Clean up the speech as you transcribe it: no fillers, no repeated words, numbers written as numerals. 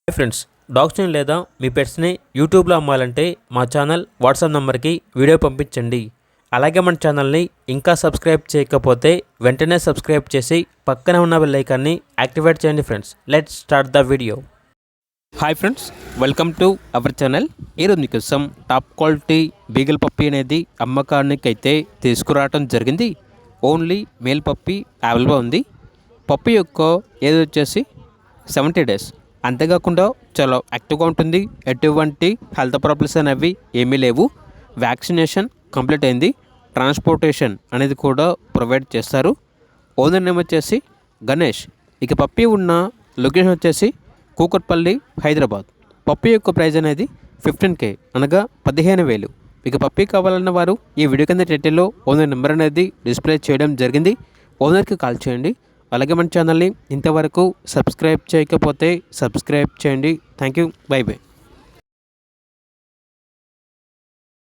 Hi friends, డాగ్స్ని లేదా మీ పెట్స్ని యూట్యూబ్లో అమ్మాలంటే మా ఛానల్ వాట్సాప్ నెంబర్కి వీడియో పంపించండి. అలాగే మన ఛానల్ని ఇంకా సబ్స్క్రైబ్ చేయకపోతే వెంటనే సబ్స్క్రైబ్ చేసి పక్కనే ఉన్న బెల్ ఐకాన్ని యాక్టివేట్ చేయండి. Friends, let's start the video. Hi friends, welcome to our channel. ఈరోజు మీకోసం టాప్ క్వాలిటీ బీగల్ పప్పీ అనేది అమ్మకానికి అయితే తీసుకురావడం జరిగింది. ఓన్లీ మేల్ పప్పీ అవైలబుల్ ఉంది. పప్పీ యొక్క ఏజ్ వచ్చేసి 70 days. అంతేకాకుండా చాలా యాక్టివ్గా ఉంటుంది. ఎటువంటి హెల్త్ ప్రాబ్లమ్స్ అనేవి ఏమీ లేవు. వ్యాక్సినేషన్ కంప్లీట్ అయింది. ట్రాన్స్పోర్టేషన్ అనేది కూడా ప్రొవైడ్ చేస్తారు. ఓనర్ నేమ్ వచ్చేసి గణేష్. ఇక పప్పీ ఉన్న లొకేషన్ వచ్చేసి కూకట్పల్లి, హైదరాబాద్. పప్పీ యొక్క ప్రైస్ అనేది 15K, అనగా 15,000. ఇక పప్పీ కావాలన్న వారు ఈ వీడియో కింద టైటిల్లో ఓనర్ నెంబర్ అనేది డిస్ప్లే చేయడం జరిగింది. ఓనర్కి కాల్ చేయండి. అలాగే మన ఛానల్ని ఇంతవరకు సబ్స్క్రైబ్ చేయకపోతే సబ్స్క్రైబ్ చేయండి. Thank you. By by.